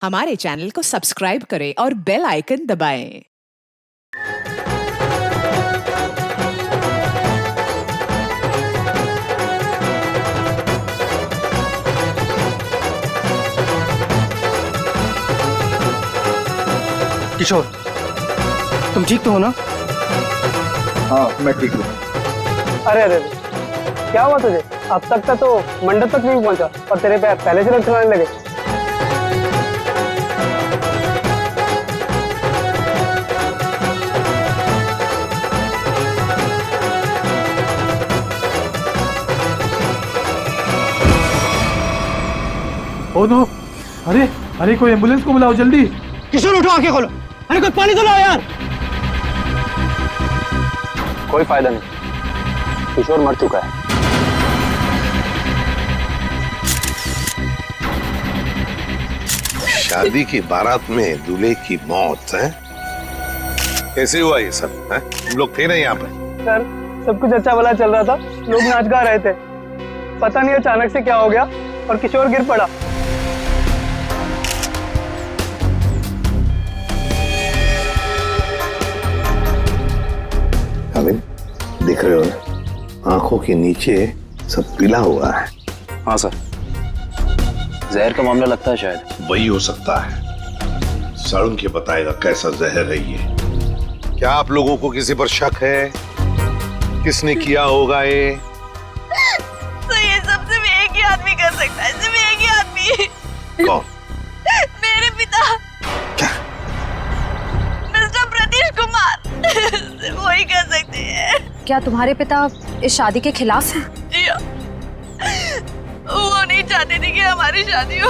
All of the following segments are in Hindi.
हमारे चैनल को सब्सक्राइब करें और बेल आइकन दबाएं। किशोर, तुम ठीक तो हो ना? हाँ, मैं ठीक हूँ। अरे अरे क्या हुआ तुझे? अब तक तो मंडप तक नहीं पहुंचा और तेरे पैर पहले से लटकने लगे। Oh no! अरे अरे, कोई एम्बुलेंस को बुलाओ जल्दी। किशोर उठो, आंखें खोलो। अरे कोई पानी तो लाओ यार। कोई फायदा नहीं, किशोर मर चुका है। शादी की बारात में दूल्हे की मौत है? कैसे हुआ ये सब? तुम लोग थे ना यहाँ पर? सर, सब कुछ अच्छा भला चल रहा था, लोग नाच गा रहे थे। पता नहीं अचानक से क्या हो गया और किशोर गिर पड़ा। अमिन, देख रहे हो ना, आंखों के नीचे सब पीला हुआ है। हाँ सर, जहर का मामला लगता है शायद। वही हो सकता है। सारुण के बताएगा कैसा जहर है ये। क्या आप लोगों को किसी पर शक है? किसने किया होगा ये? तो ये सब सिर्फ एक ही आदमी कर सकता है, सिर्फ एक ही आदमी। कौन? मेरे पिता। क्या? मिस्टर प्रतीश कुमार। सिर्फ वही कर सकते हैं। क्या तुम्हारे पिता इस शादी के खिलाफ हैं? जी हाँ। वो नहीं चाहते थे कि हमारी शादी हो,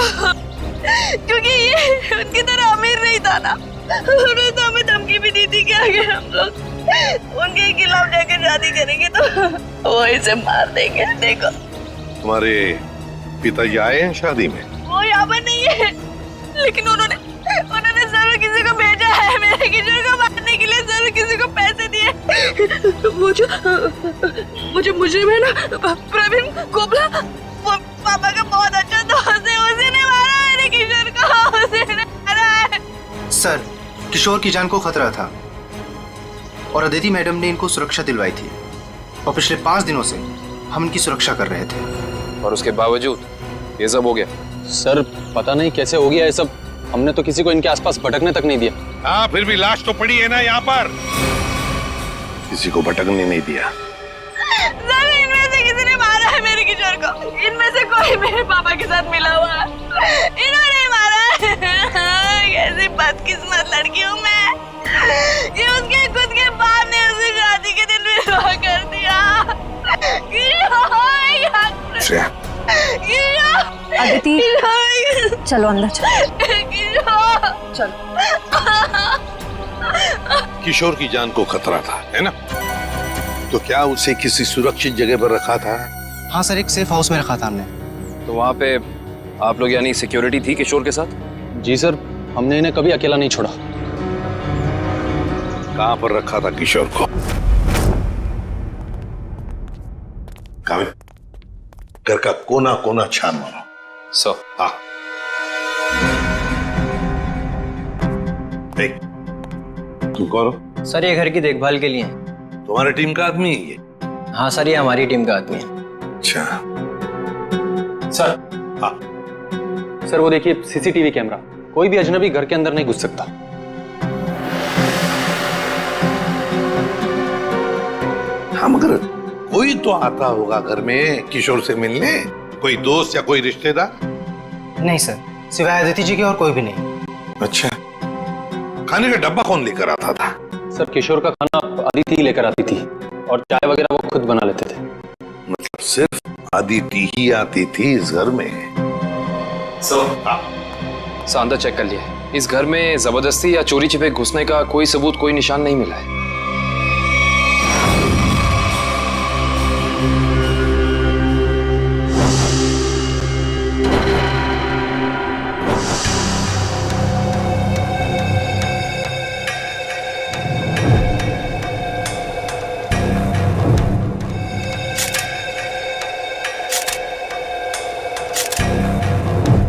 क्योंकि ये उनकी तरह अमीर नहीं था ना। उन्होंने तो हमें धमकी भी दी थी कि अगर हम लोग उनके खिलाफ जाकर शादी करेंगे तो वो इसे मार देंगे। देखो, तुम्हारे पिताजी आए हैं शादी में? वो यहाँ पर नहीं है, लेकिन उन्होंने जरूर किसी को भेजा है मेरे किशोर को मारने के लिए। जरूर किसी को पैसे दिए। वो जो मुजरिम है ना, प्रवीण कोबला, वो पापा का बहुत अच्छा दोस्त है। उसी ने मारा मेरे किशोर को, उसी ने मारा है। सर, किशोर की जान को खतरा था और अदिति मैडम ने इनको सुरक्षा दिलवाई थी और पिछले 5 दिनों से हम इनकी सुरक्षा कर रहे थे। और उसके बावजूद ये सब हो गया। सर, पता नहीं कैसे हो गया ये सब। हमने तो किसी को इनके आसपास भटकने तक नहीं दिया। हाँ, फिर भी लाश तो पड़ी है ना यहाँ पर। किसी को भटकने नहीं दिया। सर, इनमें से किसी ने मारा है मेरे किशोर को। इनमें से कोई मेरे पापा के साथ मिला हुआ है। इन्होंने मारा है। कैसी बदकिस्मत लड़की हूँ मैं। ये उसके खुद के बाप ने उसे शादी के दिन विधवा कर दिया। अदिति, चलो अंदर चलो। किशोर की जान को खतरा था, है ना? तो क्या उसे किसी सुरक्षित जगह पर रखा था? हाँ सर, एक सेफ हाउस में रखा था हमने। तो वहाँ पे आप लोग यानी सिक्योरिटी थी किशोर के साथ? जी सर, हमने इन्हें कभी अकेला नहीं छोड़ा। कहाँ पर रखा था किशोर को? कामिल, घर का कोना कोना छान मारो। सर। हाँ। देख, तुम कौन हो? सर, ये घर की देखभाल के लिए है। तुम्हारी टीम का आदमी है ये? हाँ सर, ये हमारी टीम का आदमी है। अच्छा। सर। हाँ। सर, वो देखिए सीसीटीवी कैमरा। कोई भी अजनबी घर के अंदर नहीं घुस सकता। हाँ, मगर कोई तो आता होगा घर में किशोर से मिलने। कोई दोस्त या कोई रिश्तेदार? नहीं सर, सिवाय अदिति जी के और कोई भी नहीं। अच्छा, खाने का डब्बा कौन लेकर आता था? सर, किशोर का खाना अदिति लेकर आती थी और चाय वगैरह वो खुद बना लेते थे। मतलब सिर्फ अदिति ही आती थी इस घर में? सर, अंदर चेक कर लिया। इस घर में जबरदस्ती या चोरी छिपे घुसने का कोई सबूत, कोई निशान नहीं मिला है।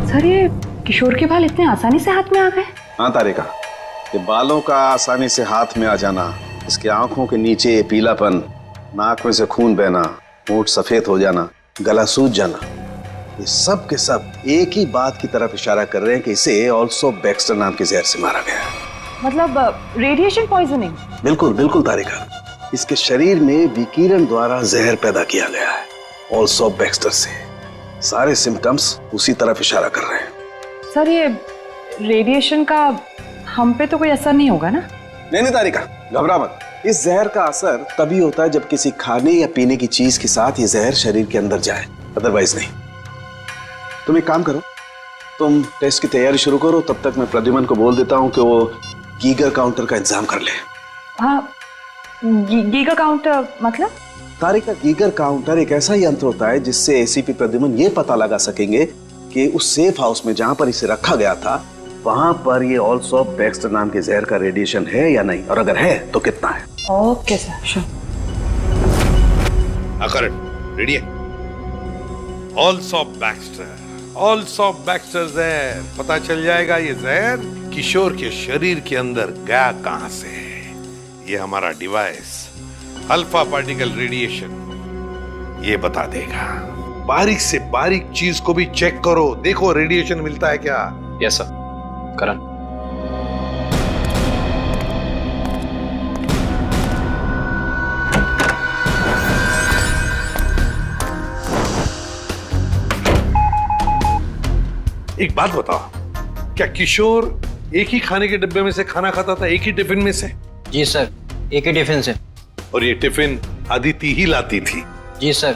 सर, ये किशोर किशोर के बाल इतने आसानी से हाथ में आ गए? हाँ तारिका, ये बालों का आसानी से हाथ में आ जाना, इसके आंखों के नीचे पीलापन, नाक में से खून बहना, होंठ सफेद हो जाना, गला सूज जाना, ये सब के सब एक ही बात की तरफ इशारा कर रहे हैं कि इसे ऑल्सो बैक्स्टर नाम के जहर से मारा गया है। मतलब रेडिएशन पॉइजनिंग? बिल्कुल बिल्कुल तारिका, इसके शरीर में विकिरण द्वारा जहर पैदा किया गया है, ऑल्सो बैक्स्टर से। सारे सिम्टम्स उसी तरफ इशारा कर रहे हैं। सर, ये रेडिएशन का हम पे तो कोई असर नहीं होगा ना? नहीं तारिका, घबरा मत। इस जहर का असर तभी होता है जब किसी खाने या पीने की चीज के साथ ये जहर शरीर के अंदर जाए, अदरवाइज नहीं। तुम एक काम करो, तुम टेस्ट की तैयारी शुरू करो, तब तक मैं प्रद्युमन को बोल देता हूँ कि वो गीगर काउंटर का इंतजाम कर ले। हाँ, गीगर काउंटर मतलब? तारिका, गीगर काउंटर एक ऐसा यंत्र होता है जिससे एसीपी प्रद्युमन ये पता लगा सकेंगे कि उस सेफ हाउस में जहां पर इसे रखा गया था वहां पर ये ऑल्सो बैक्स्टर नाम के जहर का रेडिएशन है या नहीं, और अगर है तो कितना है। Okay sir, sure. रेडी है? ऑल्सो बैक्स्टर जहर, पता चल जाएगा ये जहर किशोर के शरीर के अंदर गया कहां से है। ये हमारा डिवाइस अल्फा पार्टिकल रेडिएशन ये बता देगा। बारीक से बारीक चीज को भी चेक करो, देखो रेडिएशन मिलता है क्या। Yes sir. करण, एक बात बताओ, क्या किशोर एक ही खाने के डिब्बे में से खाना खाता था, एक ही टिफिन में से? जी सर, एक ही टिफिन से। और ये टिफिन अदिति ही लाती थी? जी सर।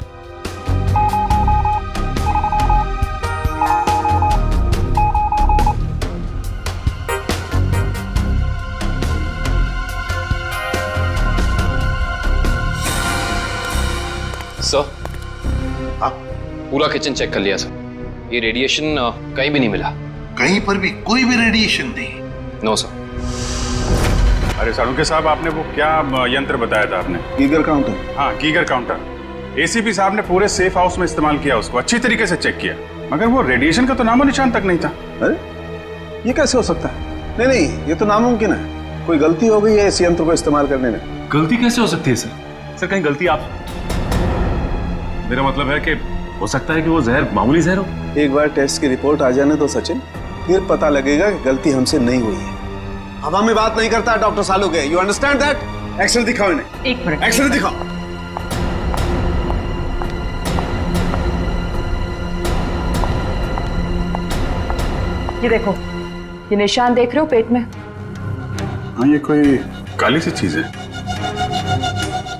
सर, पूरा किचन चेक कर लिया सर, ये रेडिएशन कहीं भी नहीं मिला। कहीं पर भी कोई भी रेडिएशन नहीं? No sir. अरे साळुंखे साहब, आपने वो क्या यंत्र बताया था आपने? Geiger counter. हाँ, गीगर काउंटर। एसीपी साहब ने पूरे सेफ हाउस में इस्तेमाल किया, उसको अच्छी तरीके से चेक किया, मगर वो रेडिएशन का तो नामो निशान तक नहीं था। अरे ये कैसे हो सकता है? नहीं, ये तो नामुमकिन है। कोई गलती हो गई है इस यंत्र को इस्तेमाल करने में। गलती कैसे हो सकती है सर? सर, कहीं गलती आप, मेरा मतलब है कि हो सकता है कि वो जहर मामूली जहर हो। एक बार टेस्ट की रिपोर्ट आ जाने तो सचिन, फिर पता लगेगा कि गलती हमसे नहीं हुई है। हवा में बात नहीं करता doctor Salunkhe, you understand that? Action दिखाओ इन्हें। एक मिनट, एक्शन दिखाओ। ये देखो, ये निशान देख रहे हो पेट में? हाँ, ये कोई काली सी चीज है।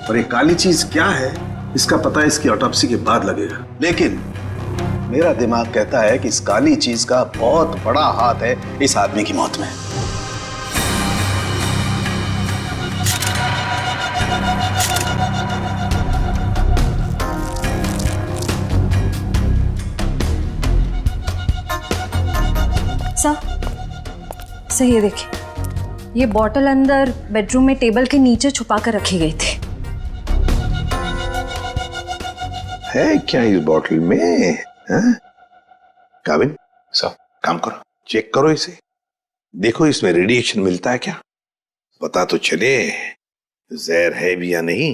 और ये काली चीज क्या है इसका पता इसकी ऑटोप्सी के बाद लगेगा, लेकिन मेरा दिमाग कहता है कि इस काली चीज का बहुत बड़ा हाथ है इस आदमी की मौत में। सर, ये देखिए, ये बॉटल अंदर बेडरूम में टेबल के नीचे छुपा कर रखी गई थी। है क्या इस बॉटल में? काबिन सर, काम करो, चेक करो इसे, देखो इसमें रेडिएशन मिलता है क्या, पता तो चले जहर है भी या नहीं।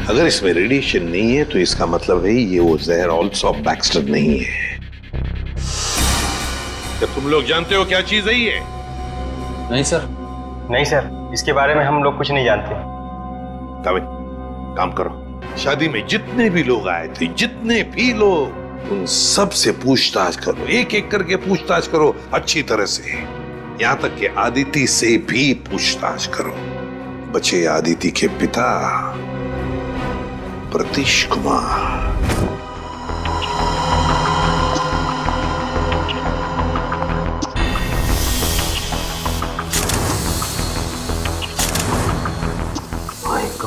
अगर इसमें रेडिएशन नहीं है तो इसका मतलब है ये वो जहर ऑल्सो बैक्स्टर नहीं है। क्या तुम लोग जानते हो क्या चीज है ये? नहीं सर। नहीं सर, इसके बारे में हम लोग कुछ नहीं जानते। काम करो, शादी में जितने भी लोग आए थे, जितने भी लोग, उन सब से पूछताछ करो, एक एक करके पूछताछ करो अच्छी तरह से, यहां तक कि आदिति से भी पूछताछ करो। बचे आदिति के पिता प्रतीश कुमार।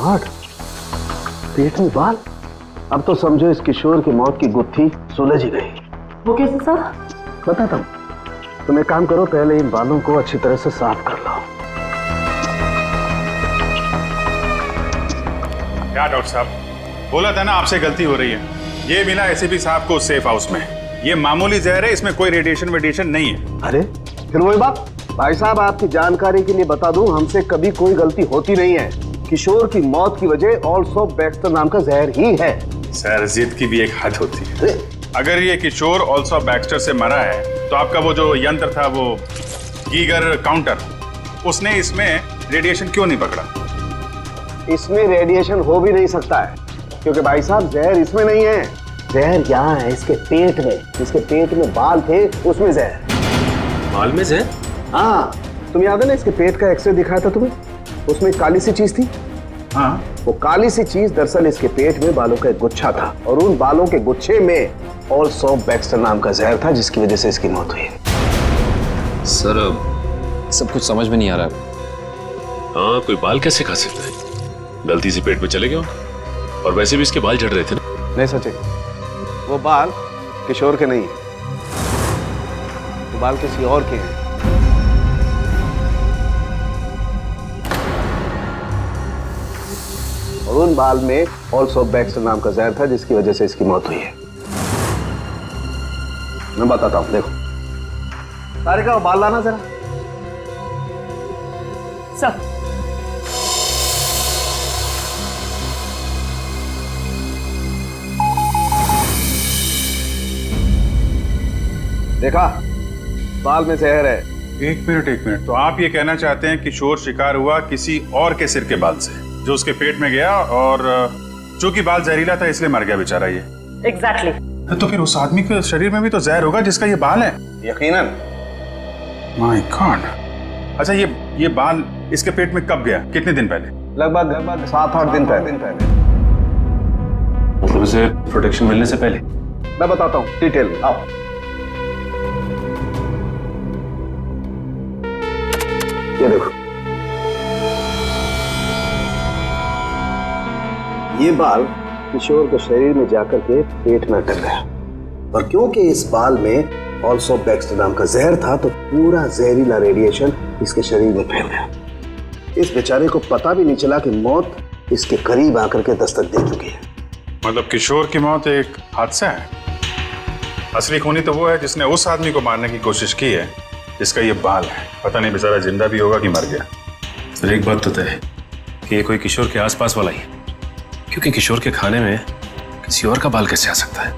गॉड, पेट में बाल। अब तो समझो इस किशोर की मौत की गुत्थी सुलझ ही गई। वो कैसे सर? बताता हूं। तुम एक काम करो, पहले इन बालों को अच्छी तरह से साफ कर लो। क्या डॉक्टर साहब, बोला था ना आपसे गलती हो रही है। ये मिला एसीपी साहब को सेफ हाउस में। ये मामूली जहर है, इसमें कोई रेडिएशन वेडिएशन नहीं है। अरे फिर वही बात। भाई साहब, आपकी जानकारी के लिए बता दूं, हमसे कभी कोई गलती होती नहीं है। किशोर की मौत की वजह ऑल्सो बैक्स्टर नाम का जहर ही है। सर, जिद की भी एक हद होती है। अगर ये किशोर ऑल्सो बैक्स्टर से मरा है तो आपका वो जो यंत्र था, वो गीगर काउंटर, उसने इसमें रेडिएशन क्यों नहीं पकड़ा? इसमें रेडिएशन हो भी नहीं सकता है, क्योंकि भाई साहब जहर इसमें नहीं है। जहर यहाँ है इसके पेट में। इसके पेट में बाल थे, उसमें जहर। बाल में जहर? हाँ, तुम याद है ना इसके पेट का एक्सरे दिखाया था तुम्हें? उसमें एक काली सी चीज थी। हाँ, वो काली सी चीज दरअसल इसके पेट में बालों का एक गुच्छा था, और उन बालों के गुच्छे में ऑल्सो बैक्स्टर नाम का जहर था, जिसकी वजह से इसकी मौत हुई। सर, सब कुछ समझ में नहीं आ रहा है। हाँ, कोई बाल कैसे खा सकता है? गलती से पेट में चले गए, और वैसे भी इसके बाल झड़ रहे थे ना। नहीं सचिन, वो बाल किशोर के नहीं, वो बाल किसी और के हैं। और उन बाल में ऑल्सो बैक्स्टर नाम का जहर था, जिसकी वजह से इसकी मौत हुई है। मैं बताता हूं, देखो। सारिका, वो बाल लाना जरा। सर, देखा, बाल में जहर है। एक मिनट। तो आप ये कहना चाहते हैं किशोर शिकार हुआ किसी और के सिर के बाल से, जो उसके पेट में गया, और चूंकि बाल जहरीला था इसलिए मर गया बेचारा ये। एग्जैक्टली। तो फिर उस आदमी के शरीर में भी तो जहर होगा जिसका ये बाल है। यकीनन। My God. अच्छा, ये बाल इसके पेट में कब गया? कितने दिन पहले? लगभग 7-8 दिन पहले। मतलब उसे प्रोटेक्शन मिलने से पहले? मैं बताता हूँ डिटेल में, आओ। ये देखो, ये बाल किशोर के शरीर में जाकर के पेट में अटक गया, और क्योंकि इस बाल में ऑल्सो बैक्स्टर नाम का जहर था, तो पूरा जहरीला रेडिएशन इसके शरीर में फैल गया। इस बेचारे को पता भी नहीं चला कि मौत इसके करीब आकर के दस्तक दे चुकी है। मतलब किशोर की मौत एक हादसा है। असली खूनी तो वो है जिसने उस आदमी को मारने की कोशिश की है जिसका ये बाल है। पता नहीं बेचारा जिंदा भी होगा कि मर गया। सर, एक बात तो तय है कि ये कोई किशोर के आसपास वाला ही है, क्योंकि किशोर के खाने में किसी और का बाल कैसे आ सकता है?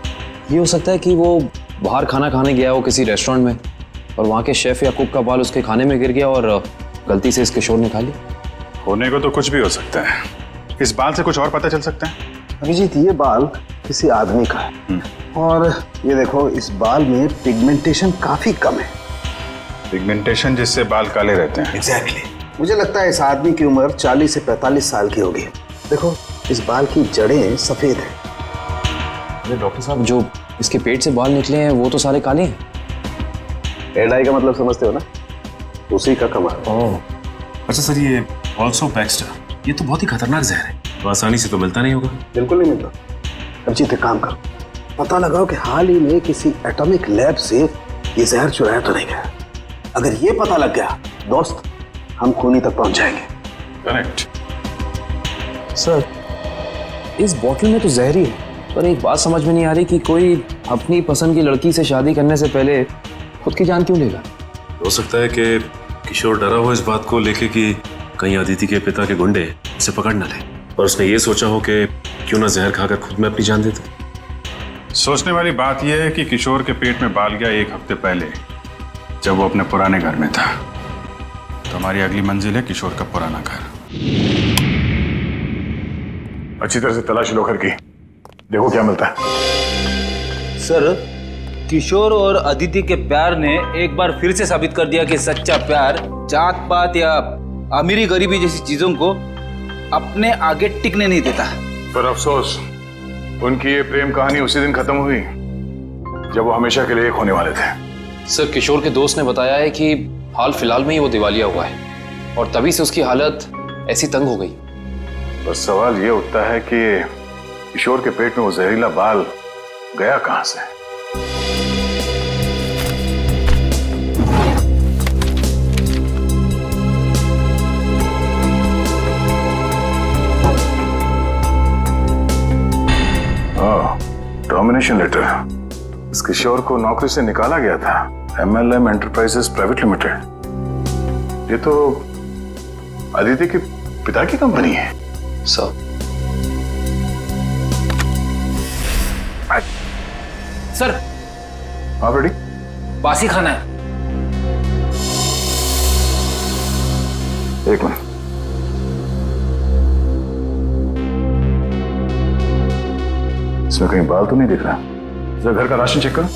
ये हो सकता है कि वो बाहर खाना खाने गया हो किसी रेस्टोरेंट में, और वहाँ के शेफ या कुक का बाल उसके खाने में गिर गया और गलती से इस किशोर ने खा लिया। होने को तो कुछ भी हो सकता है। इस बाल से कुछ और पता चल सकता है? अभिजीत, ये बाल किसी आदमी का है, और ये देखो, इस बाल में पिगमेंटेशन काफी कम है। पिगमेंटेशन जिससे बाल काले रहते हैं। एग्जैक्टली। मुझे लगता है इस आदमी की उम्र 40 से 45 साल की होगी। देखो, इस बाल की जड़ें सफेद हैं। अरे डॉक्टर साहब, जो इसके पेट से बाल निकले हैं वो तो सारे काले हैं। हेयर डाई का मतलब समझते हो ना? उसी का कमाल। ओह, अच्छा सर, ये ऑल्सो बैक्स्टर, ये तो बहुत ही खतरनाक जहर है, तो आसानी से तो मिलता नहीं होगा। बिल्कुल नहीं मिलता। अभिजीत, एक काम करो, पता लगाओ कि हाल ही में किसी एटॉमिक लैब से ये जहर चुराया तो नहीं गया। अगर ये पता लग गया दोस्त, हम खूनी तक पहुंच जाएंगे। करेक्ट। सर, इस बोतल में तो जहर ही है, पर एक बात समझ में नहीं आ रही कि कोई अपनी पसंद की लड़की से शादी करने से पहले खुद की जान क्यों लेगा? हो सकता है कि किशोर डरा हो इस बात को लेके कि कहीं अदिति के पिता के गुंडे इसे पकड़ न ले, और उसने ये सोचा हो कि क्यों ना जहर खाकर खुद में अपनी जान दे दे। सोचने वाली बात यह है कि किशोर के पेट में बाल गया 1 हफ्ते पहले, जब वो अपने पुराने घर में था। तो हमारी अगली मंजिल है किशोर का पुराना घर। अच्छी तरह से तलाशी लो घर की, देखो क्या मिलता है। सर, किशोर और अदिति के प्यार ने एक बार फिर से साबित कर दिया कि सच्चा प्यार जात पात या अमीरी गरीबी जैसी चीजों को अपने आगे टिकने नहीं देता। पर अफसोस, उनकी ये प्रेम कहानी उसी दिन खत्म हुई जब वो हमेशा के लिए एक होने वाले थे। सर, किशोर के दोस्त ने बताया है कि हाल फिलहाल में ही वो दिवालिया हुआ है, और तभी से उसकी हालत ऐसी तंग हो गई। पर सवाल ये उठता है कि किशोर के पेट में वो जहरीला बाल गया कहां से? Termination letter. इस किशोर को नौकरी से निकाला गया था MLM एंटरप्राइजेस प्राइवेट लिमिटेड। ये तो अदिति के पिता की कंपनी है। सर सर हाँ रेडी? बासी खाना है। एक मिनट। इसमें कहीं बाल तो नहीं दिख रहा। जरा घर का राशन चेक करो।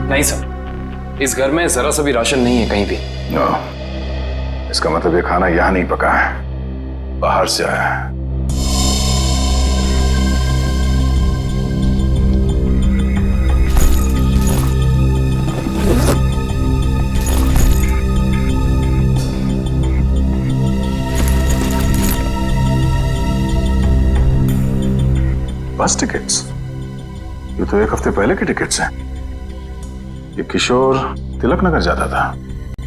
नहीं सर, इस घर में जरा सा भी राशन नहीं है कहीं भी। इसका मतलब ये खाना यहां नहीं पका है, बाहर से आया है। बस टिकट्स? ये तो एक हफ्ते पहले के टिकट्स हैं। ये किशोर तिलक नगर जाता था,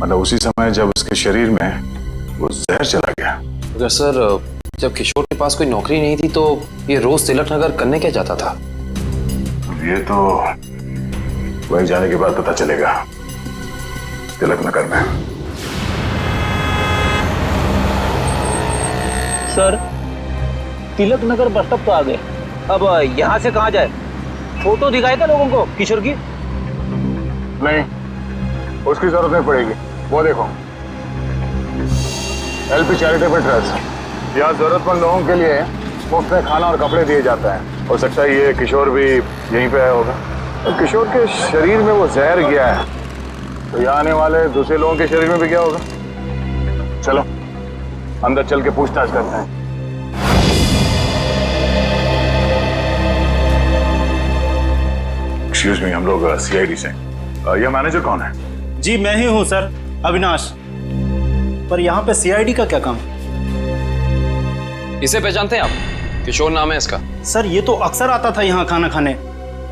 मतलब उसी समय जब उसके शरीर में वो जहर चला गया। अगर सर जब किशोर के पास कोई नौकरी नहीं थी तो ये रोज तिलक नगर करने क्या जाता था? ये तो वहीं जाने के बाद पता चलेगा। तिलक नगर में। Sir Tilak Nagar bus stop तो आ गए, अब यहाँ से कहाँ जाए? फोटो दिखाएगा लोगों को किशोर की? नहीं, उसकी जरूरत नहीं पड़ेगी। वो देखो, LP चैरिटेबल ट्रस्ट, यहाँ जरूरतमंद लोगों के लिए मुफ्त में खाना और कपड़े दिए जाता है। हो सकता है ये किशोर भी यहीं पे आया होगा। तो किशोर के शरीर में वो जहर गया है, तो यहाँ आने वाले दूसरे लोगों के शरीर में भी गया होगा। चलो अंदर चल के पूछताछ करते हैं। एक्सक्यूज मी, हम लोग CID से। यह मैनेजर कौन है? जी मैं ही हूँ सर, अविनाश। पर यहाँ पे CID का क्या काम? इसे पहचानते हैं आप? किशोर नाम है इसका। सर ये तो अक्सर आता था यहाँ खाना खाने,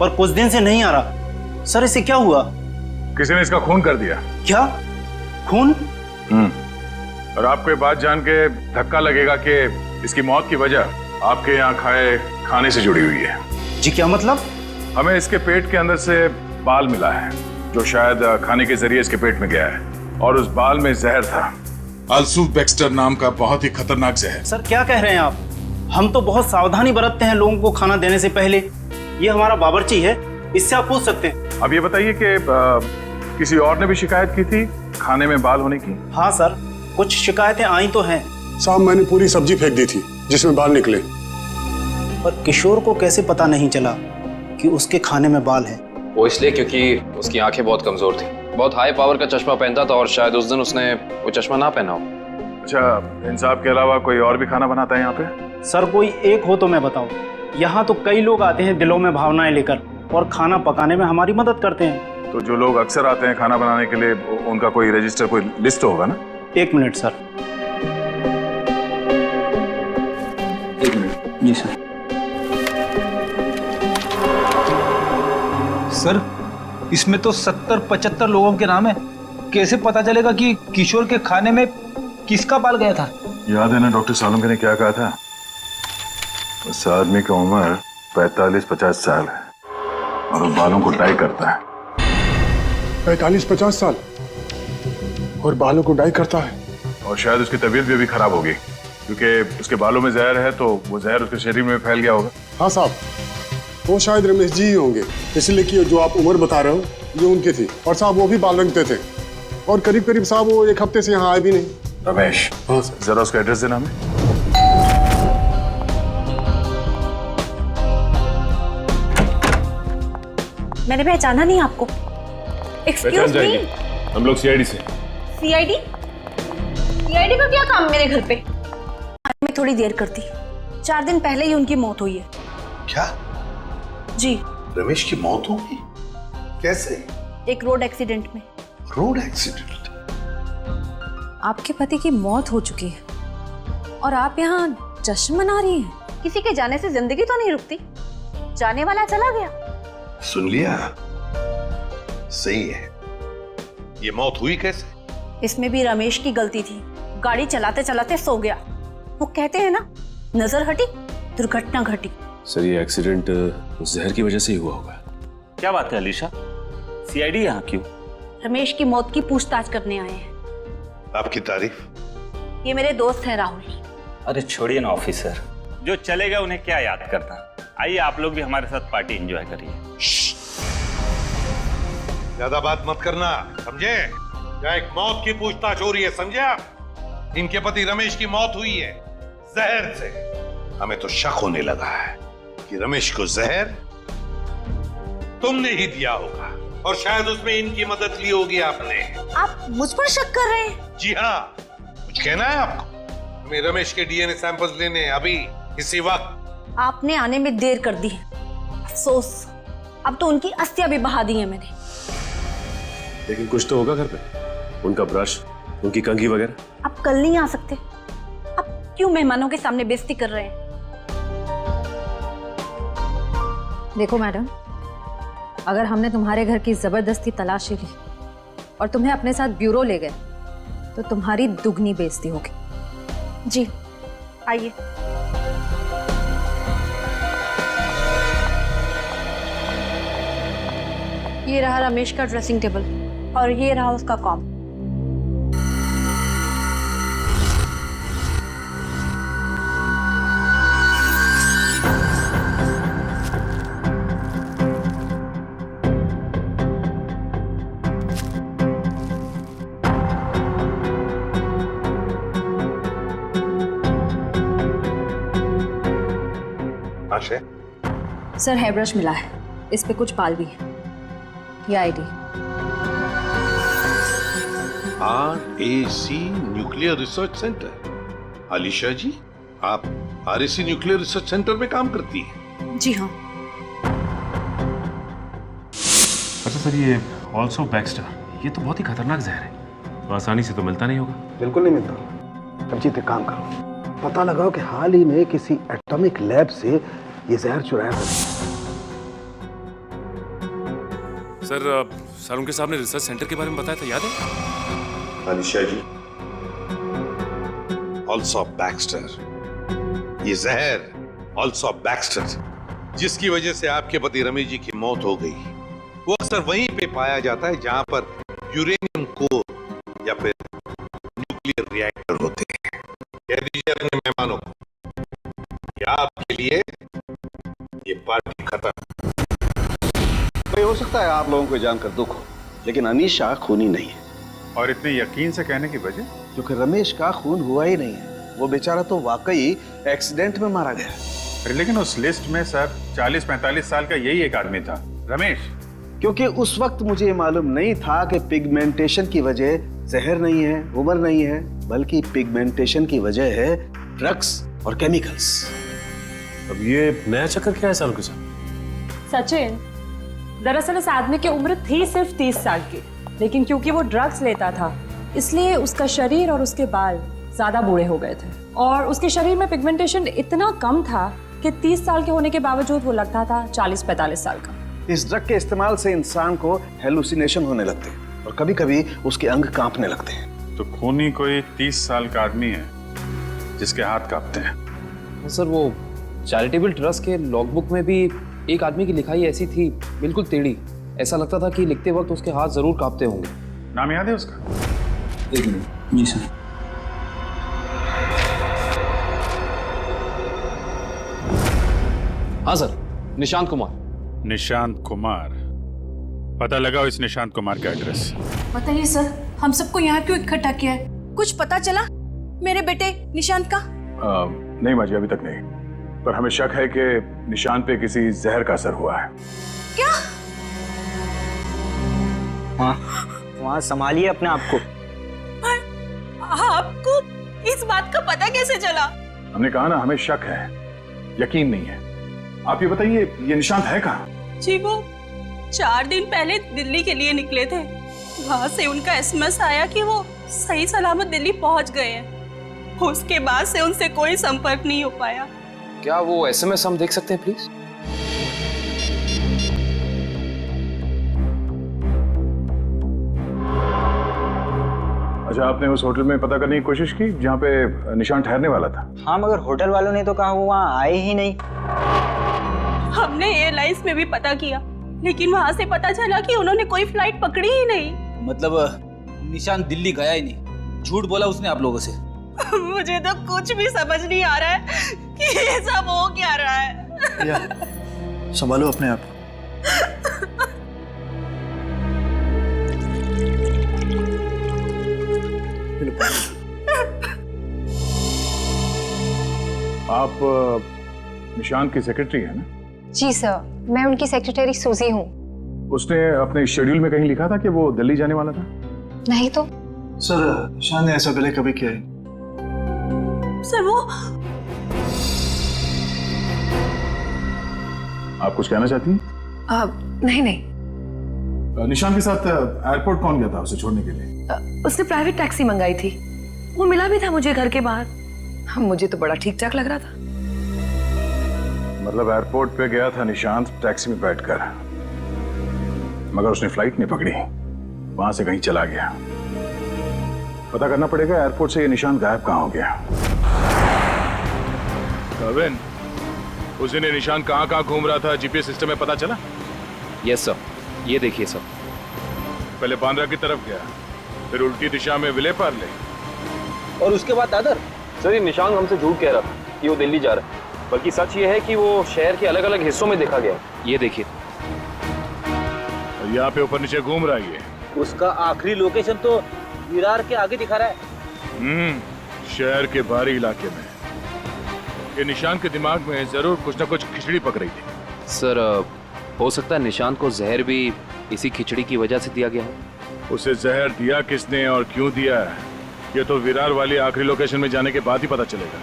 पर कुछ दिन से नहीं आ रहा। सर इसे क्या हुआ? किसी ने इसका खून कर दिया। क्या खून? और आपको ये बात जान के धक्का लगेगा कि इसकी मौत की वजह आपके यहाँ खाए खाने से जुड़ी हुई है। जी क्या मतलब? हमें इसके पेट के अंदर से बाल मिला है जो शायद खाने के जरिए इसके पेट में गया है, और उस बाल में जहर था, अल्सूफ बैक्स्टर नाम का बहुत ही खतरनाक जहर। सर क्या कह रहे हैं आप? हम तो बहुत सावधानी बरतते हैं लोगों को खाना देने से पहले। ये हमारा बावर्ची है, इससे आप पूछ सकते हैं। अब ये बताइए कि किसी और ने भी शिकायत की थी खाने में बाल होने की? हाँ सर, कुछ शिकायतें आई तो हैं। साहब मैंने पूरी सब्जी फेंक दी थी जिसमें बाल निकले। पर किशोर को कैसे पता नहीं चला कि उसके खाने में बाल है? वो इसलिए क्योंकि उसकी आंखें बहुत कमजोर थी, बहुत हाई पावर का चश्मा पहनता था, और शायद उस दिन उसने वो चश्मा ना पहना हो। अच्छा, इन साहब के अलावा कोई और भी खाना बनाता है यहाँ पे? सर कोई एक हो तो मैं बताऊं। यहाँ तो कई लोग आते हैं दिलों में भावनाएं लेकर, और खाना पकाने में हमारी मदद करते हैं। तो जो लोग अक्सर आते हैं खाना बनाने के लिए, उनका कोई रजिस्टर, कोई लिस्ट होगा ना? एक मिनट सर। एक मिनट। जी सर। सर इसमें तो 70-75 लोगों के नाम है। कैसे पता चलेगा कि किशोर के खाने में किसका बाल गया था? याद है ना डॉक्टर सालम ने क्या कहा था? उस आदमी की उम्र 45-50 साल है और वो बालों को डाई करता है। 45-50 साल और बालों को डाई करता है? और शायद उसकी तबीयत भी अभी खराब होगी, क्योंकि उसके बालों में जहर है, तो वो जहर उसके शरीर में फैल गया होगा। हाँ साहब, वो शायद रमेश जी ही होंगे, इसलिए कि जो आप उम्र बता रहे हो ये उनकी थी। और साहब वो भी बाल रंगते थे, और करीब करीब साहब वो एक हफ्ते से यहाँ आए भी नहीं। रमेश, हाँ जरा उसका एड्रेस देना हमें। मैंने पहचाना नहीं आपको। एक्सक्यूज मी, हम लोग CID से। CID? CID का क्या काम मेरे घर पे? मैं थोड़ी देर करती, 4 दिन पहले ही उनकी मौत हुई है। क्या? जी। रमेश की मौत हो गई? कैसे? एक रोड एक्सीडेंट में। Road accident? आपके पति की मौत हो चुकी है और आप यहाँ जश्न मना रही हैं। किसी के जाने से जिंदगी तो नहीं रुकती, जाने वाला चला गया। सुन लिया? सही है। ये मौत हुई कैसे? इसमें भी रमेश की गलती थी, गाड़ी चलाते चलाते सो गया। वो कहते हैं ना, नजर हटी दुर्घटना घटी। सर ये एक्सीडेंट जहर की वजह से ही हुआ होगा। क्या बात है अलीशा, सीआईडी यहाँ क्यों? रमेश की मौत की पूछताछ करने आए हैं। आपकी तारीफ? ये मेरे दोस्त हैं राहुल। अरे छोड़िए ना ऑफिसर, जो चले गए उन्हें क्या याद करना। आइए आप लोग भी हमारे साथ पार्टी एंजॉय करिए। ज्यादा बात मत करना, समझे? यहाँ एक मौत की पूछताछ हो रही है, समझे आप? इनके पति रमेश की मौत हुई है जहर से। हमें तो शक होने लगा है कि रमेश को जहर तुमने ही दिया होगा और शायद उसमें इनकी मदद ली होगी आपने। आप मुझ पर शक कर रहे हैं? जी हाँ, कुछ कहना है आपको? हमें रमेश के डीएनए सैंपल्स लेने हैं अभी, इसी वक्त। आपने आने में देर कर दी है, अफसोस। अब तो उनकी अस्थियां भी बहा दी है मैंने। लेकिन कुछ तो होगा घर पे, उनका ब्रश, उनकी कंघी वगैरह। आप कल नहीं आ सकते? आप क्यों मेहमानों के सामने बेइज्जती कर रहे हैं? देखो मैडम, अगर हमने तुम्हारे घर की जबरदस्ती तलाशी ली और तुम्हें अपने साथ ब्यूरो ले गए तो तुम्हारी दुगनी बेइज्जती होगी। जी आइए। ये रहा रमेश का ड्रेसिंग टेबल और ये रहा उसका कॉम। आशय? सर हेयर ब्रश मिला है, इस पे कुछ बाल भी है। ये ID. RAC nuclear research centre. Alisha ji, आप RAC न्यूक्लियर रिसर्च सेंटर में काम करती हैं? जी हाँ। अच्छा सर, ये ऑल्सो बैक्स्टर, ये तो बहुत ही खतरनाक जहर है, तो आसानी से तो मिलता नहीं होगा। बिल्कुल नहीं मिलता। अब जीत एक काम करो, पता लगाओ कि हाल ही में किसी एटॉमिक लैब से ये जहर चुराया था। सर उनके साहब ने रिसर्च सेंटर के बारे में बताया था, याद है? अलीशा जी, ऑल्सो बैक्स्टर, ये जहर ऑल्सो बैक्स्टर जिसकी वजह से आपके पति रमेश जी की मौत हो गई, वो अक्सर वहीं पे पाया जाता है जहां पर यूरेनियम कोर या फिर न्यूक्लियर रिएक्टर होते हैं। कह दीजिए अपने मेहमानों को कि आपके लिए ये पार्टी खत्म। तो हो सकता है आप लोगों को जानकर दुख हो, लेकिन अनीशा खूनी नहीं है। और इतने यकीन से कहने की वजह? क्योंकि रमेश का खून हुआ ही नहीं है, वो बेचारा तो वाकई एक्सीडेंट में मारा गया। अरे लेकिन उस लिस्ट में सर 40-45 साल का यही एक आदमी था, रमेश। क्योंकि उस वक्त मुझे ये मालूम नहीं था कि पिगमेंटेशन की वजह जहर नहीं है, उम्र नहीं है, बल्कि पिगमेंटेशन की वजह है ड्रग्स और केमिकल्स। अब ये नया चक्कर क्या है सालों के साथ? सचिन, दरअसल इस आदमी की उम्र थी सिर्फ 30 साल की, लेकिन क्योंकि वो ड्रग्स लेता था इसलिए उसका शरीर और उसके बाल ज्यादा बूढ़े हो गए थे और उसके शरीर में पिगमेंटेशन इतना कम था कि 30 साल के होने के बावजूद वो लगता था 40-45 साल का। इस ड्रग के इस्तेमाल से इंसान को हेलुसिनेशन होने लगते हैं और कभी कभी उसके अंग कांपने लगते हैं। तो खूनी कोई 30 साल का आदमी है जिसके हाथ कांपते हैं। सर वो चैरिटेबल ट्रस्ट के लॉगबुक में भी एक आदमी की लिखाई ऐसी थी, बिल्कुल टेढ़ी। ऐसा लगता था कि लिखते वक्त उसके हाथ जरूर कांपते होंगे। नाम याद है उसका? एक मिनट। जी सर। हाँ सर, निशांत कुमार। निशांत कुमार, पता लगाओ इस निशांत कुमार का एड्रेस। बताइए सर, हम सबको यहाँ क्यों इकट्ठा किया है? कुछ पता चला मेरे बेटे निशांत का? नहीं माजी, अभी तक नहीं, पर हमें शक है कि निशांत पे किसी जहर का असर हुआ है। क्या? वहाँ संभालिए अपने आप को। आपको इस बात का पता कैसे चला? हमने कहा ना, हमें शक है यकीन नहीं है। आप ये बताइए ये निशांत है कहाँ? जी वो 4 दिन पहले दिल्ली के लिए निकले थे। वहां से उनका एसएमएस आया कि वो सही सलामत दिल्ली पहुंच गए हैं। उसके बाद से उनसे कोई संपर्क नहीं हो पाया। क्या वो एसएमएस हम देख सकते हैं प्लीज? अच्छा, आपने उस होटल में पता करने की कोशिश की जहाँ पे निशांत ठहरने वाला था? हाँ, मगर होटल वालों ने तो कहा वो वहाँ आए ही नहीं। हमने एयरलाइंस में भी पता किया, लेकिन वहां से पता चला कि उन्होंने कोई फ्लाइट पकड़ी ही नहीं। मतलब निशांत दिल्ली गया ही नहीं, झूठ बोला उसने आप लोगों से? मुझे तो कुछ भी समझ नहीं आ रहा है कि ये सब हो क्या रहा है। संभालो अपने आप। आप निशांत की सेक्रेटरी है ना? जी सर, मैं उनकी सेक्रेटरी सूजी हूँ। उसने अपने शेड्यूल में कहीं लिखा था कि वो दिल्ली जाने वाला था? नहीं तो। सर, निशांत ने ऐसा पहले कभी किया है? सर वो आप कुछ कहना चाहती हैं? नहीं नहीं। निशांत के साथ एयरपोर्ट कौन गया था उसे छोड़ने के लिए? उसने प्राइवेट टैक्सी मंगाई थी, वो मिला भी था मुझे घर के बाहर। मुझे तो बड़ा ठीक ठाक लग रहा था। मतलब एयरपोर्ट पे गया था निशांत टैक्सी में बैठकर, मगर उसने फ्लाइट नहीं पकड़ी, वहां से कहीं चला गया। पता करना पड़ेगा एयरपोर्ट से ये निशांत गायब कहाँ हो गया। कविन, उस दिन निशांत कहाँ घूम रहा था जीपीएस सिस्टम में पता चला? यस सर, ये देखिए सर। पहले बांद्रा की तरफ गया, फिर उल्टी दिशा में विले पार्ले, और उसके बाद दादर। सर ये निशांत हमसे झूठ कह रहा था कि वो दिल्ली जा रहा है, बल्कि सच ये है कि वो शहर के अलग अलग हिस्सों में देखा गया। ये देखिए, यहाँ पे ऊपर नीचे घूम रहा है ये। उसका आखिरी लोकेशन तो विरार के आगे दिखा रहा है। शहर के बाहरी इलाके में। ये निशांत के दिमाग में जरूर कुछ ना कुछ खिचड़ी पक रही थी। सर हो सकता है निशांत को जहर भी इसी खिचड़ी की वजह से दिया गया हो। उसे जहर दिया किसने और क्यों दिया है, ये तो विरार वाली आखिरी लोकेशन में जाने के बाद ही पता चलेगा।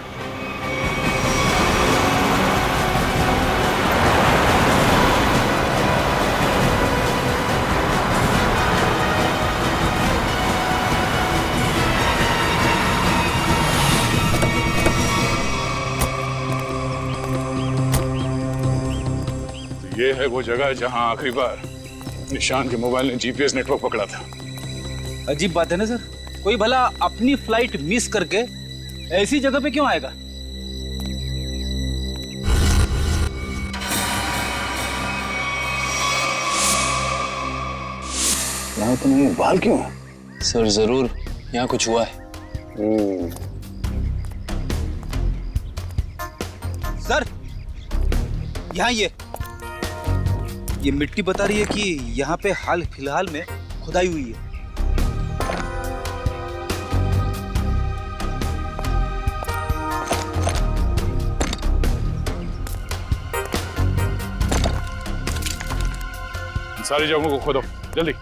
ये है वो जगह जहां आखिरी बार निशांत के मोबाइल ने जीपीएस नेटवर्क पकड़ा था। अजीब बात है ना सर, कोई भला अपनी फ्लाइट मिस करके ऐसी जगह पे क्यों आएगा? यहाँ तो नहीं, बाल क्यों है? सर जरूर यहाँ कुछ हुआ है। सर यहाँ ये मिट्टी बता रही है कि यहाँ पे हाल फिलहाल में खुदाई हुई है। सारी जगहों को खोदो जल्दी।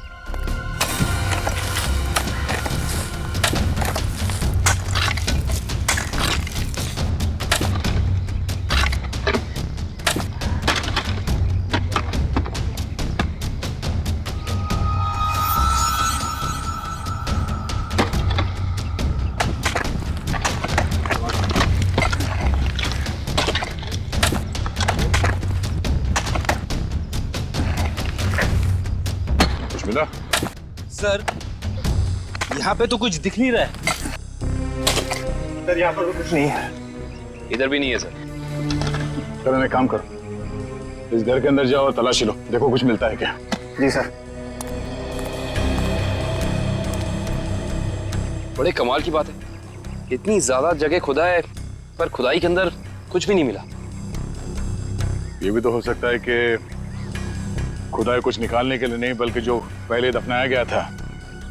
मिला? सर यहाँ पे तो कुछ दिख नहीं रहा है। सर यहाँ पर कुछ नहीं है। इधर भी नहीं है सर। चलो मैं काम करो, इस घर के अंदर जाओ और तलाशी लो, देखो कुछ मिलता है क्या। जी सर। बड़े कमाल की बात है, इतनी ज्यादा जगह खुदा है पर खुदाई के अंदर कुछ भी नहीं मिला। ये भी तो हो सकता है कि खुदाई कुछ निकालने के लिए नहीं, बल्कि जो पहले दफनाया गया था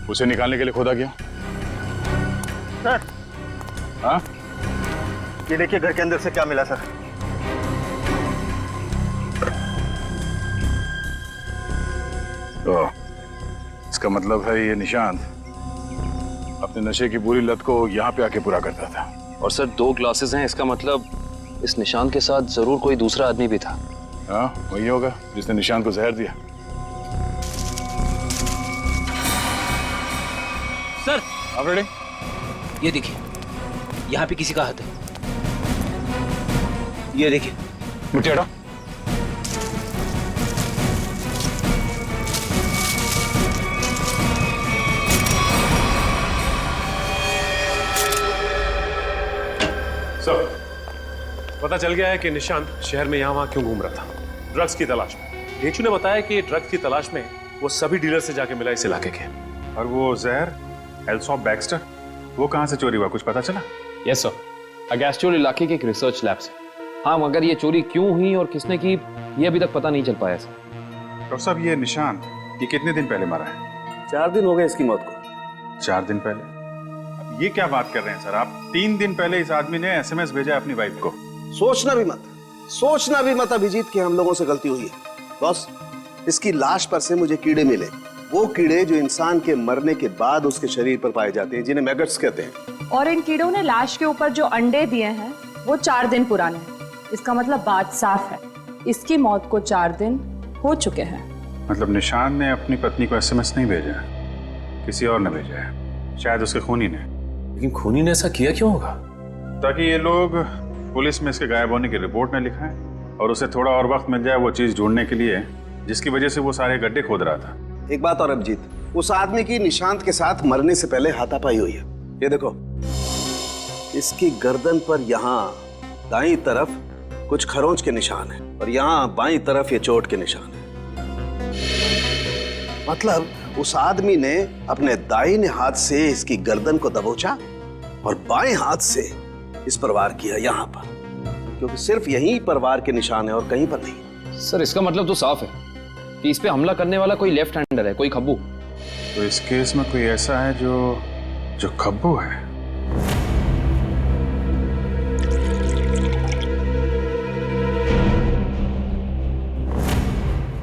उसे निकालने के लिए खोदा गया। सर, हाँ ये देखिए घर के अंदर से क्या मिला सर। तो इसका मतलब है ये निशांत अपने नशे की बुरी लत को यहाँ पे आके पूरा करता था। और सर 2 ग्लासेस हैं, इसका मतलब इस निशान के साथ जरूर कोई दूसरा आदमी भी था। हाँ, वही होगा जिसने निशान को जहर दिया। सर आप रेडी? ये देखिए, यहाँ पे किसी का हाथ है। ये देखिए। मुझे हटाओ। सर, पता चल गया है कि निशांत शहर में यहाँ वहाँ क्यों घूम रहा था। ड्रग्स की तलाश में। रेचू ने बताया कि ड्रग्स की तलाश में वो सभी डीलर से जाके मिला इस इलाके के। और वो जहर एल्सॉप बैक्स्टर, वो कहाँ से चोरी हुआ, कुछ पता चला? यस सर, अगेस्ट्योल इलाके के एक रिसर्च लैब से। हाँ, मगर ये चोरी क्यों हुई और किसने की, ये अभी तक पता नहीं चल पाया सर। डॉक्टर साहब, ये निशान ये कितने दिन पहले मरा है? 4 दिन हो गए इसकी मौत को। 4 दिन पहले? अब ये क्या बात कर रहे हैं सर आप? 3 दिन पहले इस आदमी ने एसएमएस भेजा अपनी वाइफ को। सोचना भी मत अभिजीत कि हम लोगों से गलती हुई है। बॉस, इसकी लाश पर से मुझे कीड़े मिले, वो कीड़े जो इंसान के मरने के बाद उसके शरीर पर पाए जाते हैं, जिन्हें मैगट्स कहते हैं। और इन कीड़ों ने लाश के ऊपर जो अंडे दिए हैं वो 4 दिन पुराने हैं। इसका मतलब बात साफ है, इसकी मौत को 4 दिन हो चुके हैं। मतलब निशान ने अपनी पत्नी को एसएमएस नहीं भेजा, किसी और ने भेजा है, शायद उसके खूनी ने। लेकिन खूनी ने ऐसा किया क्यों होगा? ताकि ये लोग पुलिस में इसके गायब होने की रिपोर्ट न लिखाएं और उसे थोड़ा और वक्त मिल जाए वो चीज ढूंढने के लिए जिसकी वजह से वो सारे गड्ढे खोद रहा था। एक बात और अभिजीत, उस आदमी की निशांत के साथ मरने से पहले हाथापाई हुई है। ये देखो, इसकी गर्दन पर यहाँ दाईं तरफ कुछ खरोंच के निशान है और यहाँ बाईं तरफ ये चोट के निशान है। मतलब उस आदमी ने अपने दाहिने हाथ से इसकी गर्दन को दबोचा और बाएं हाथ से इस पर वार किया यहाँ पर, क्योंकि सिर्फ यहीं पर वार के निशान है और कहीं पर नहीं। सर, इसका मतलब तो साफ है कि इस पे हमला करने वाला कोई लेफ्ट हैंडर है, कोई खब्बू। तो इस केस में कोई ऐसा है जो खब्बू है।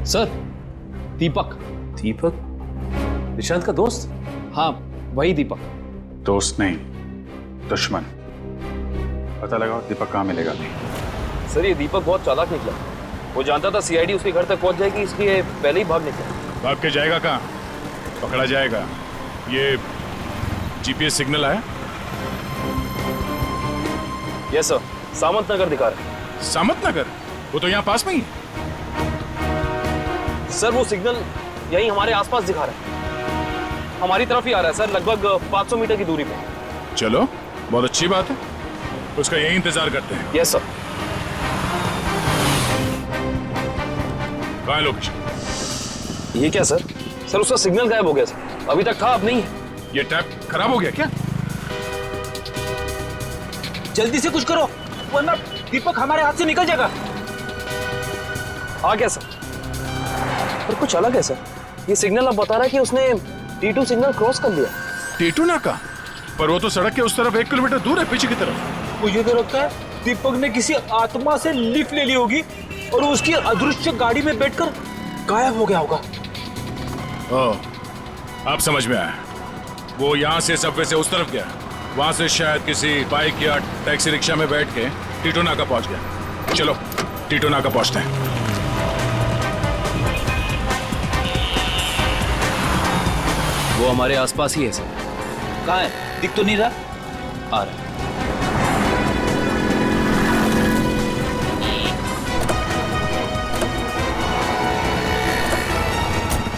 सर, दीपक। दीपक? निशांत का दोस्त? हाँ, वही दीपक। दोस्त नहीं, दुश्मन। पता लगाओ दीपक कहाँ मिलेगा। सर, ये दीपक बहुत चालाक निकला। वो जानता था सीआईडी उसके घर तक पहुंच जाएगी, इसलिए पहले ही भाग निकला। भाग के जाएगा कहाँ? पकड़ा जाएगा। ये जीपीएस सिग्नल आया? यस सर, सामंत नगर दिखा रहा है। सामंत नगर? वो तो यहाँ पास में ही। सर, वो सिग्नल यहीं हमारे आसपास दिखा रहा है, हमारी तरफ ही आ रहा है सर, लगभग 500 मीटर की दूरी पे। चलो, बहुत अच्छी बात है, उसका यही इंतजार करते हैं। Yes sir. कहाँ है लोकेशन? ये क्या सर? सर, उसका सिग्नल गायब हो गया सर, अभी तक था, अब नहीं है। ये टैप खराब हो गया क्या? जल्दी से कुछ करो वरना दीपक हमारे हाथ से निकल जाएगा। आ गया सर, पर कुछ अलग है सर। ये सिग्नल अब बता रहा है कि उसने T2 सिग्नल क्रॉस कर लिया। T2 नाका? पर वो तो सड़क के उस तरफ 1 किलोमीटर दूर है, पीछे की तरफ। मुझे तो लगता है दीपक ने किसी आत्मा से लिफ्ट ले ली होगी और उसकी अदृश्य गाड़ी में बैठकर गायब हो गया होगा। ओह, अब समझ में आया। वो यहाँ से सबवे से उस तरफ गया, वहां से शायद किसी बाइक या टैक्सी रिक्शा में बैठ के T2 नाका पहुंच गया। चलो T2 नाका पहुंचते हैं। वो हमारे आसपास ही है सर। कहाँ है? दिख तो नहीं रहा। आ रहा है।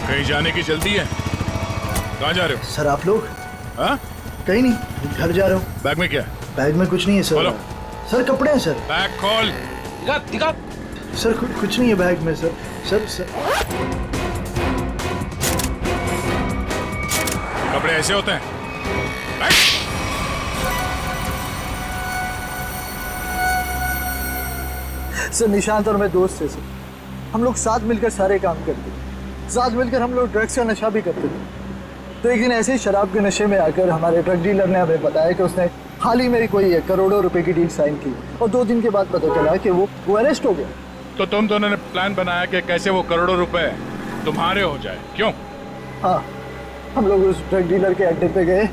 कहीं जाने की जल्दी है? कहाँ जा रहे हो? सर आप लोग? हाँ? कहीं नहीं, घर जा रहा हूँ। बैग में क्या? बैग में कुछ नहीं है सर। खोलो। सर कपड़े हैं सर। बैग खोल। दिखा दिखा। सर कुछ नहीं है बैग में सर। सर कपड़े ऐसे होते हैं? सर निशांत और मैं दोस्त थे सर, हम लोग साथ मिलकर सारे काम करते थे, साथ मिलकर हम लोग ड्रग्स का नशा भी करते थे। तो एक दिन ऐसे ही शराब के नशे में आकर हमारे ट्रक डीलर ने हमें बताया कि उसने हाल ही में कोई करोड़ों रुपए की डील साइन की और 2 दिन के बाद पता चला कि वो अरेस्ट हो गया। तो तुम दोनों ने प्लान बनाया कि कैसे वो करोड़ों रुपए तुम्हारे हो जाए, क्यों? हाँ, हम लोग उस ट्रक डीलर के अड्डे पे गए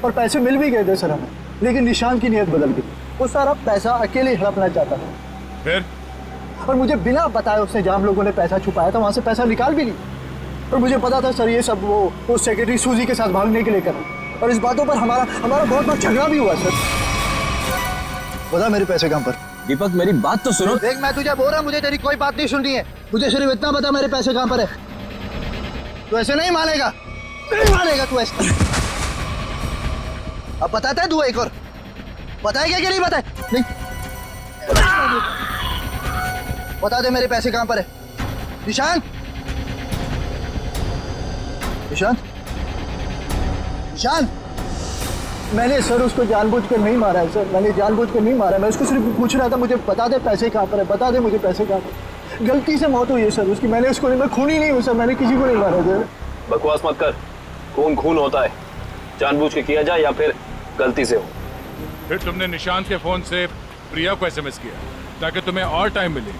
और पैसे मिल भी गए थे सर हमें, लेकिन निशान की नीयत बदल गई। वो सारा पैसा अकेले हड़पना चाहता था। फिर? और मुझे बिना बताए उसने जहाँ हम लोगों ने पैसा छुपाया था वहां से पैसा निकाल भी लिया। और मुझे पता था सर ये सब वो सेक्रेटरी सूजी के साथ भागने के लिए करा। और इस बातों पर हमारा बहुत बड़ा झगड़ा भी हुआ सर। बता मेरे पैसे कहाँ पर? दीपक मेरी बात तो सुनो। देख मैं तुझे बोल रहा हूँ, मुझे तेरी कोई बात नहीं सुननी है। मुझे सिर्फ इतना बता मेरे पैसे कहाँ पर है। तू ऐसे नहीं मानेगा, नहीं मानेगा तू ऐसे। अब बताता है तू एक और, बताएगा कि नहीं बताए? नहीं बता दे मेरे पैसे कहाँ पर है। निशांत, निशांत, निशांत। मैंने सर उसको जानबूझकर नहीं मारा है सर, मैंने जानबूझकर नहीं मारा है। मैं उसको सिर्फ पूछ रहा था मुझे बता दे पैसे कहाँ पर है, बता दे मुझे पैसे कहाँ पर। गलती से मौत हुई है सर उसकी, मैंने उसको नहीं, मैं खूनी नहीं हूँ सर, मैंने किसी को नहीं मारा सर। बकवास मत कर, खून खून होता है, जानबूझ के किया जाए या फिर गलती से हो। फिर तुमने निशांत के फोन से प्रिया को एसएमएस किया ताकि तुम्हें और टाइम मिले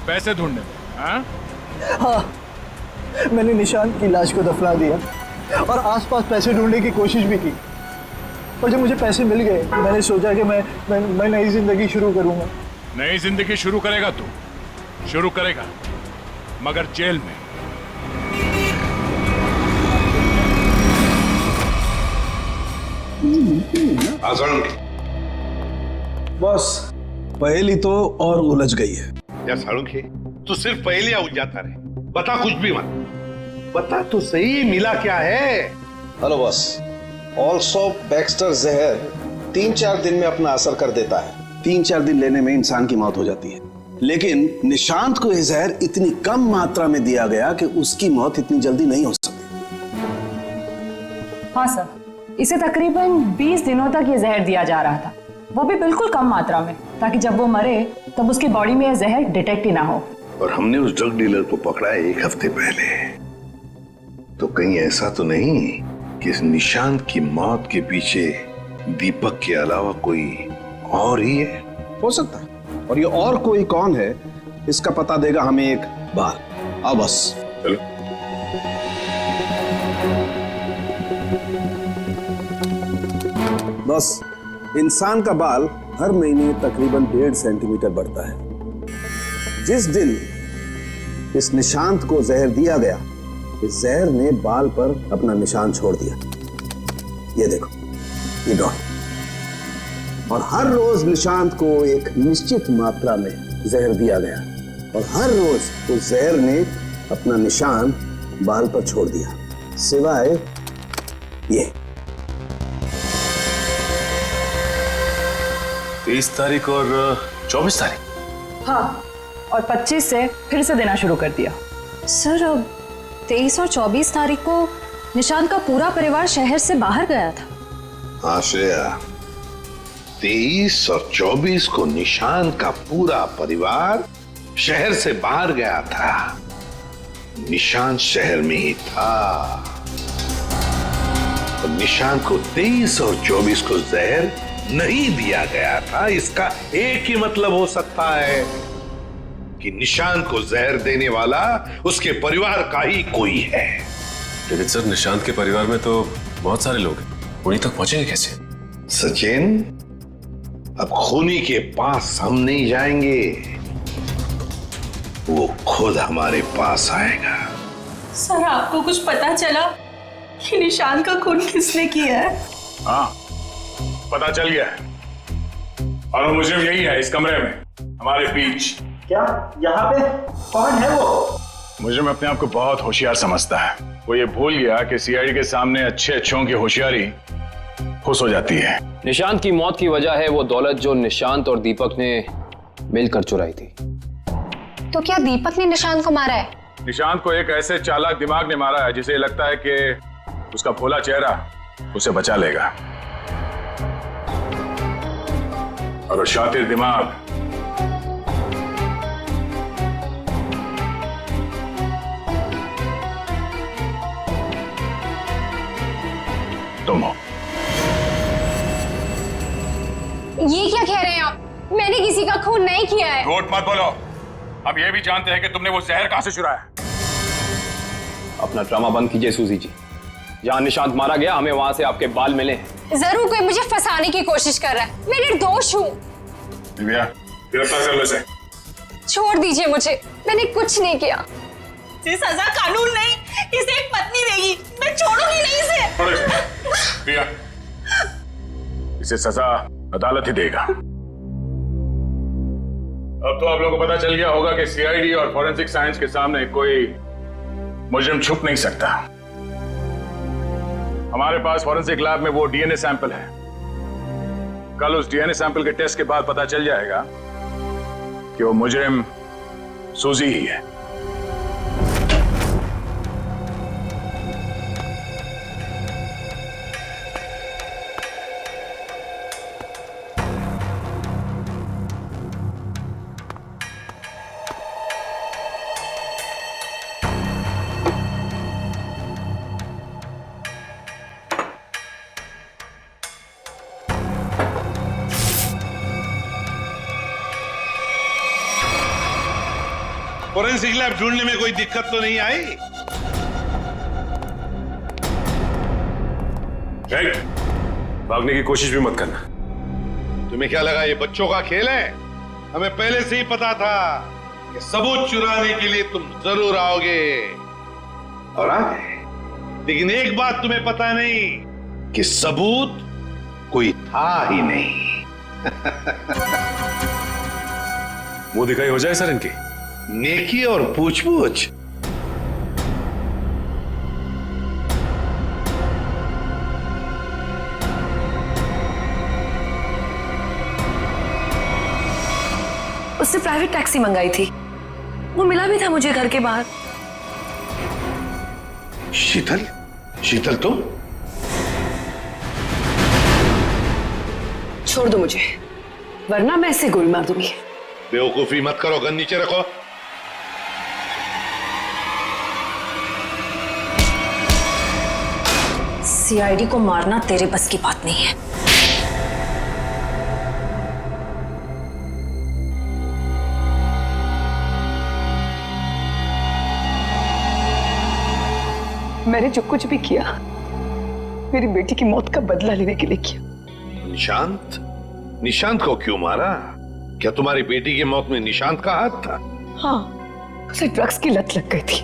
पैसे ढूंढने में? हाँ, मैंने निशांत की लाश को दफना दिया और आसपास पैसे ढूंढने की कोशिश भी की। और जब मुझे पैसे मिल गए मैंने सोचा कि मैं नई जिंदगी शुरू करूंगा। नई जिंदगी शुरू करेगा तू, शुरू करेगा मगर जेल में। बस पहेली तो और उलझ गई है। या साळुंखे, तू सिर्फ पहेलियां उलझाता रहे, बता कुछ भी मत, बता तो सही मिला क्या है। हेलो बॉस, ऑल्सो बैक्स्टर जहर 3-4 दिन में अपना असर कर देता है। 3-4 दिन लेने में इंसान की मौत हो जाती है, लेकिन निशांत को यह जहर इतनी कम मात्रा में दिया गया कि उसकी मौत इतनी जल्दी नहीं हो सकती। हाँ सर, इसे तकरीबन 20 दिनों तक ये जहर दिया जा रहा था, वो भी बिल्कुल कम मात्रा में, ताकि जब वो मरे तब उसकी बॉडी में यह जहर डिटेक्ट ही ना हो। और हमने उस ड्रग डीलर को पकड़ा 1 हफ्ते पहले, तो कहीं ऐसा तो नहीं कि इस निशांत की मौत के पीछे दीपक के अलावा कोई और ही है? हो सकता है, और ये और कोई कौन है इसका पता देगा हमें एक बार। आओ बस चलो। बस इंसान का बाल हर महीने तकरीबन 1.5 सेंटीमीटर बढ़ता है। जिस दिन इस निशांत को जहर दिया गया, इस जहर ने बाल पर अपना निशान छोड़ दिया। ये देखो, ये डॉट। और हर रोज निशांत को एक निश्चित मात्रा में जहर दिया गया और हर रोज उस जहर ने अपना निशान बाल पर छोड़ दिया, सिवाय ये 23 तारीख और 24 तारीख। हाँ, और 25 से फिर से देना शुरू कर दिया। सर, 23 और 24 तारीख को निशांत का पूरा परिवार शहर से बाहर गया था। हाँ श्रेया, 23 और 24 को निशांत का पूरा परिवार शहर से बाहर गया था। निशांत शहर में ही था और निशांत को 23 और 24 को जहर नहीं दिया गया था। इसका एक ही मतलब हो सकता है कि निशांत को जहर देने वाला उसके परिवार का ही कोई है। लेकिन सर, निशांत के परिवार में तो बहुत सारे लोग हैं, उन्हीं तक पहुंचेंगे कैसे? सचिन, अब खूनी के पास हम नहीं जाएंगे, वो खुद हमारे पास आएगा। सर, आपको कुछ पता चला कि निशांत का खून किसने किया है? हाँ, पता चल गया है और मुझे यही है इस कमरे में हमारे बीच। क्या यहाँ पे कौन है वो? मुझे में अपने आप को बहुत होशियार समझता है। वो ये भूल गया कि सीआईडी के सामने अच्छे अच्छों की होशियारी खुश हो जाती है। निशांत की मौत की वजह है वो दौलत जो निशांत और दीपक ने मिलकर चुराई थी। तो क्या दीपक ने निशांत को मारा है? निशांत को एक ऐसे चालाक दिमाग ने मारा है जिसे लगता है कि उसका भोला चेहरा उसे बचा लेगा, और शातिर दिमाग तुम हो। ये क्या कह रहे हैं आप? मैंने किसी का खून नहीं किया है। झूठ मत बोलो, हम ये भी जानते हैं कि तुमने वो जहर कहां से चुराया। अपना ड्रामा बंद कीजिए सूजी जी। जहां निशांत मारा गया, हमें वहां से आपके बाल मिले हैं। जरूर कोई मुझे फंसाने की कोशिश कर रहा है। मैं निर्दोष हूँ। दिव्या, गिरफ्तार कर लो इसे। छोड़ दीजिए मुझे, मैंने कुछ नहीं किया। इसे सजा कानून नहीं, इसे एक पत्नी देगी। मैं छोड़ूंगी नहीं इसे। दिव्या, इसे सजा अदालत ही देगा। अब तो आप लोगों को पता चल गया होगा कि सीआईडी और फॉरेंसिक साइंस के सामने कोई मुजरिम छुप नहीं सकता। हमारे पास फॉरेंसिक लैब में वो डीएनए सैंपल है। कल उस डीएनए सैंपल के टेस्ट के बाद पता चल जाएगा कि वो मुजरिम सूजी ही है। फोरेंसिक लैब ढूंढने में कोई दिक्कत तो नहीं आई? भागने की कोशिश भी मत करना। तुम्हें क्या लगा ये बच्चों का खेल है? हमें पहले से ही पता था कि सबूत चुराने के लिए तुम जरूर आओगे और आ गए। लेकिन एक बात तुम्हें पता नहीं कि सबूत कोई था ही नहीं। मुंह दिखाई हो जाए सर इनकी। नेकी और पूछ-पूछ। उससे प्राइवेट टैक्सी मंगाई थी, वो मिला भी था मुझे घर के बाहर। शीतल? शीतल तुम? छोड़ दो मुझे, वरना मैं इसे गोली मार दूंगी। बेवकूफी मत करो, गन नीचे रखो। सीआईडी को मारना तेरे बस की बात नहीं है। मैंने जो कुछ भी किया मेरी बेटी की मौत का बदला लेने के लिए किया। निशांत? निशांत को क्यों मारा? क्या तुम्हारी बेटी की मौत में निशांत का हाथ था? हाँ, उसे ड्रग्स की लत लग गई थी।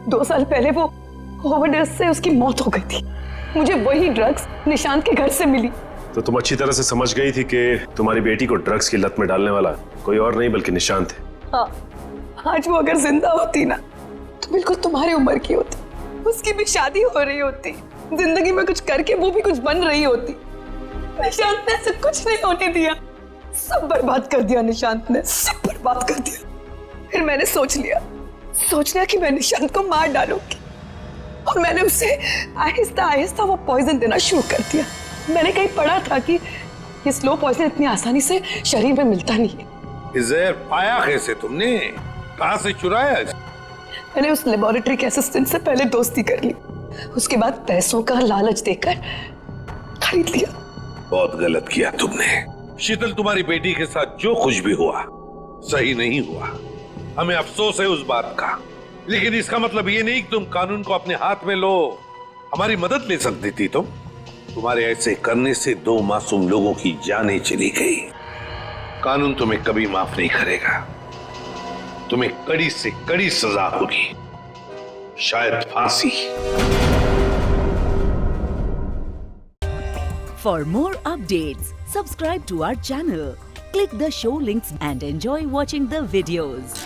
2 साल पहले वो ओवरडोज से उसकी मौत हो गई थी। मुझे वही ड्रग्स निशांत के घर से मिली। तो तुम अच्छी तरह से समझ गई थी कि तुम्हारी बेटी को ड्रग्स की लत में डालने वाला कोई और नहीं बल्कि निशांत है। हाँ, आज वो अगर जिंदा होती ना तो बिल्कुल तुम्हारी उम्र की होती। उसकी भी शादी हो रही होती, जिंदगी में कुछ करके वो भी कुछ बन रही होती। निशांत ने ऐसा कुछ नहीं होने दिया, सब बर्बाद कर दिया। निशांत ने सब बर्बाद कर दिया। फिर मैंने सोच लिया कि मैं निशांत को मार डालूंगी और मैंने उसे आहिस्ता आहिस्ता वो पॉइजन देना शुरू कर दिया। मैंने कहीं पढ़ा था कि ये स्लो पॉइजन इतनी आसानी से शरीर में मिलता नहीं है। जहर पाया कैसे तुमने? कहां से चुराया? मैंने उस लेबोरेटरी के असिस्टेंट से पहले दोस्ती कर ली, उसके बाद पैसों का लालच देकर खरीद लिया। बहुत गलत किया तुमने। शीतल, तुम्हारी बेटी के साथ जो कुछ भी हुआ सही नहीं हुआ। हमें अफसोस है उस बात का, लेकिन इसका मतलब ये नहीं कि तुम कानून को अपने हाथ में लो। हमारी मदद ले सकती थी तुम। तुम्हारे ऐसे करने से 2 मासूम लोगों की जानें चली गई। कानून तुम्हें कभी माफ नहीं करेगा। तुम्हें कड़ी से कड़ी सजा होगी, शायद फांसी। For more updates, subscribe to our channel, click the show links and enjoy watching the videos.